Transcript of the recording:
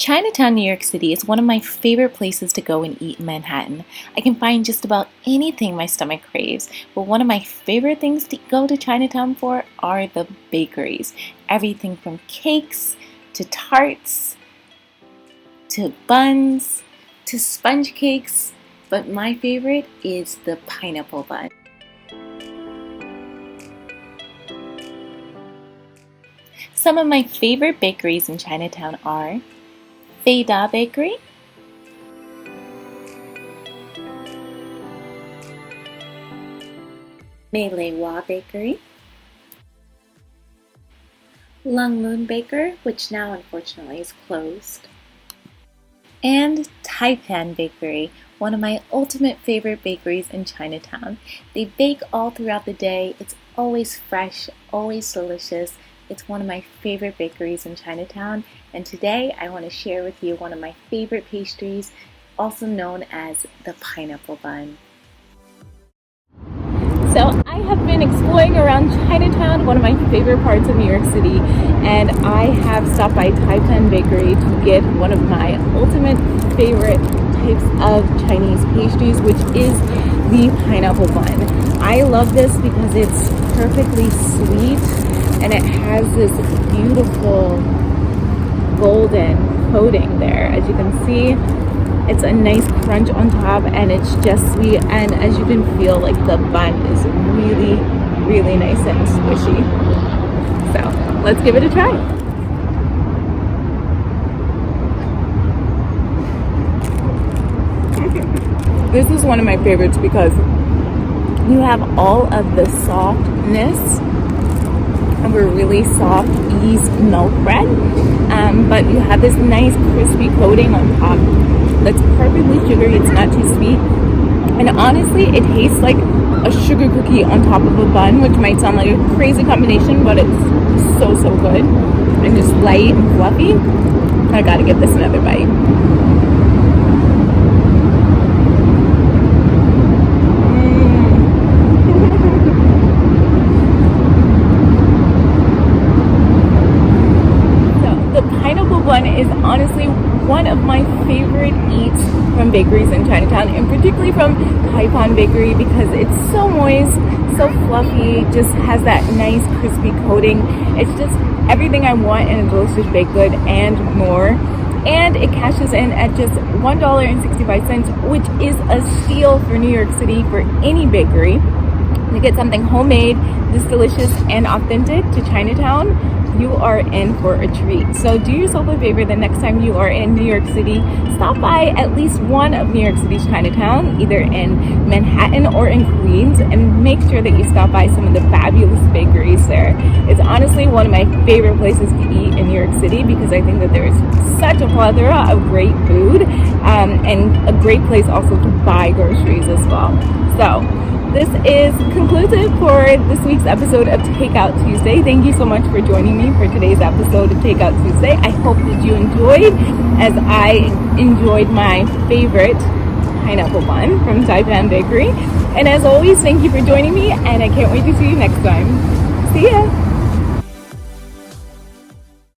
Chinatown, New York City is one of my favorite places to go and eat in Manhattan. I can find just about anything my stomach craves, but one of my favorite things to go to Chinatown for are the bakeries. Everything from cakes to tarts to buns to sponge cakes, but my favorite is the pineapple bun. Some of my favorite bakeries in Chinatown are Taipan Bakery, Bakery, Lung Moon Baker, which now unfortunately is closed, and Taipan Bakery, one of my ultimate favorite bakeries in Chinatown. They bake all throughout the day. It's always fresh, always delicious. It's one of my favorite bakeries in Chinatown, and today I want to share with you one of my favorite pastries, also known as the pineapple bun. So I have been exploring around Chinatown, one of my favorite parts of New York City, and I have stopped by Taipan Bakery to get one of my ultimate favorite types of Chinese pastries, which is the pineapple bun. I love this because it's perfectly sweet and it has this beautiful golden coating there. As you can see, it's a nice crunch on top and it's just sweet, and as you can feel, like the bun is really nice and squishy. So let's give it a try. This is one of my favorites because you have all of the softness of a really soft yeast milk bread, but you have this nice crispy coating on top that's perfectly sugary. It's not too sweet, and honestly it tastes like a sugar cookie on top of a bun, which might sound like a crazy combination, but it's so good and just light and fluffy. I gotta give this another bite. Bun is honestly one of my favorite eats from bakeries in Chinatown, and particularly from Taipan Bakery, because it's so moist, so fluffy, just has that nice crispy coating. It's just everything I want in a delicious baked good and more. And it cashes in at just $1.65, which is a steal for New York City for any bakery. To get something homemade, this delicious and authentic to Chinatown, you are in for a treat. So do yourself a favor the next time you are in New York City, stop by at least one of New York City's Chinatown, either in Manhattan or in Queens, and make sure that you stop by some of the fabulous bakeries there. It's honestly one of my favorite places to eat in New York City because I think that there is such a plethora of great food, and a great place also to buy groceries as well. So this is conclusive for this week's episode of Takeout Tuesday. Thank you so much for joining me for today's episode of Takeout Tuesday. I hope that you enjoyed, as I enjoyed my favorite pineapple bun from Taipan Bakery. And as always, thank you for joining me, and I can't wait to see you next time. See ya!